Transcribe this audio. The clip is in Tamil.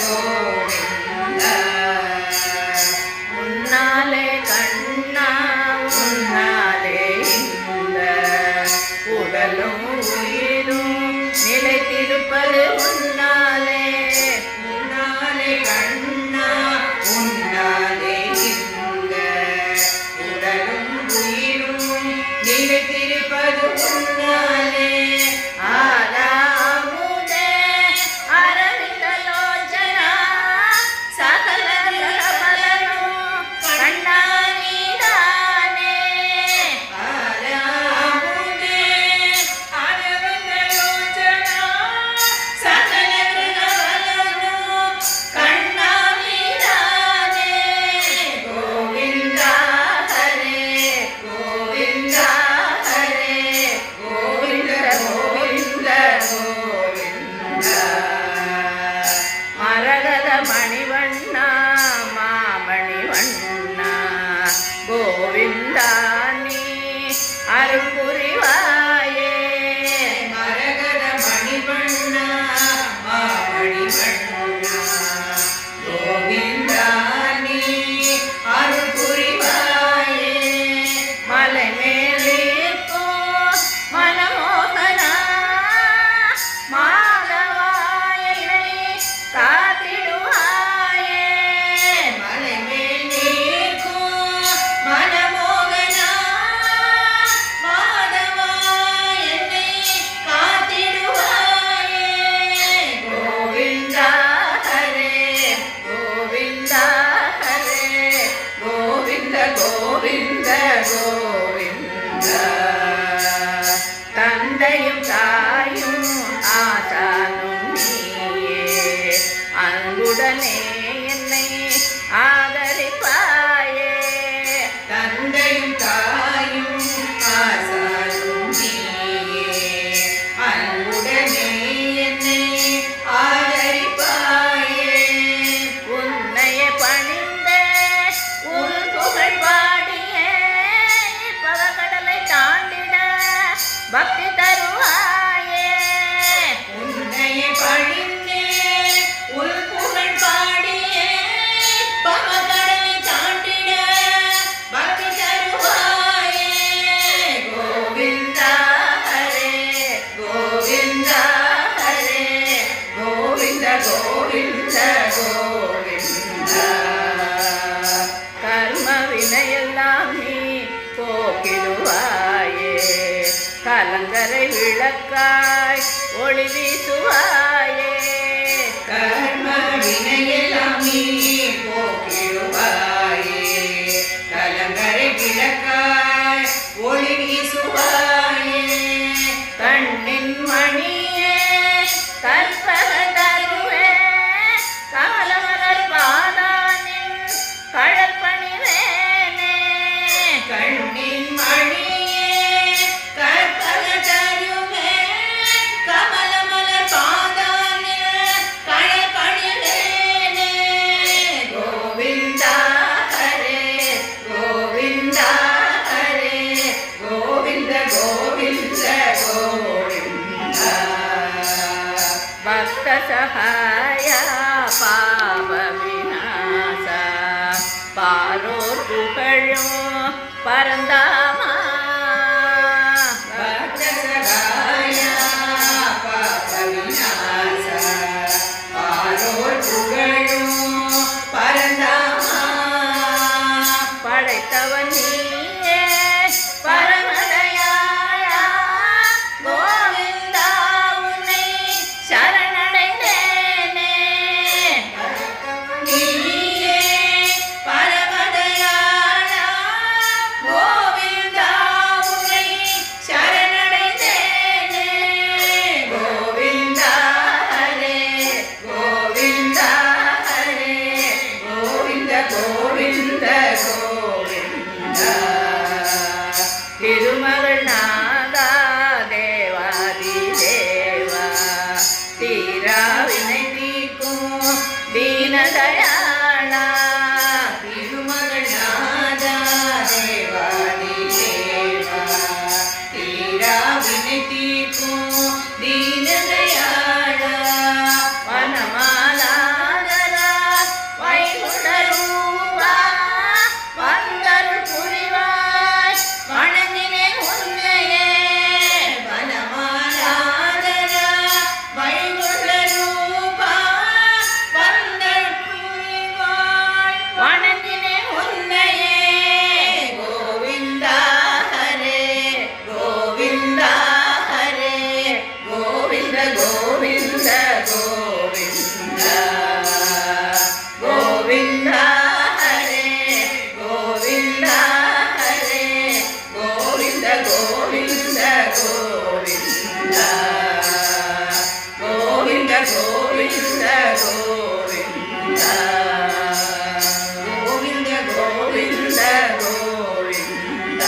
கோவிந்த உன்னாலே கண்ணா உன்னாலே இந்த உடலும் உயிரும் நிலைத்திருப்பது உன்னாலே உன்னாலே கண்ணா உன்னாலே இந்த உடலும் உயிரும் நிலைத்திருப்பது உன்னாலே மணிவண்ணா மாமணிவண்ணா கோவிந்தா நீ அருள் புரிவாயே மரகத மணிவண்ணா மாமணிவண்ணா கோவிந்தா நீ அருள் புரிவாயே மலை மேலிருக்கோ மனமோகனா கோவிந்த கோவிந்த தந்தையும் தாயும் ஆசானும் நீயே அன்புடனே என்னை ஆதரிப்பாயே தந்தையும் தாயும் ஆசானும் நீயே அன்புடனே என்னை ஆதரிப்பாயே உன்னையே பணிந்த உன் புகழ் பக்தி தருவாயே உன்னையே பணிந்தே உள் புகழ் பாடியே பவகடலை தாண்டிட பக்தி தருவாயே கோவிந்தா ஹரே கோவிந்தா ஹரே கோவிந்த கோவிந்த கோவிந்தா கர்ம வினையெல்லாம் நீ போக்கிடுவாயே கலங்கரை விளக்காய் ஒளி வீசுவாயே கர்ம வினையெல்லாம் நீ போக்கிடுவாயே கலங்கரை விளக்காய் ஒளி வீசுவாயே கண்ணின் மணியே கற்பக தருவே கமலமலர் பாதானின் கழல் பணிவேனே கண்ணின் மணி பக்த சகாய பாவ விநாச பாரோர் புகழும் பரந்தாமா பக்த சகாய பாவ விநாச பாரோர் புகழும் பரந்தாமா படைத்தவன் நீயே பரமதயாளா கோவிந்தா உன்னை சரணடைந்தேனே நீயே பரமதயாளா கோவிந்தா கோவிந்த கோவிந்த கோவிந்த கோவிந்த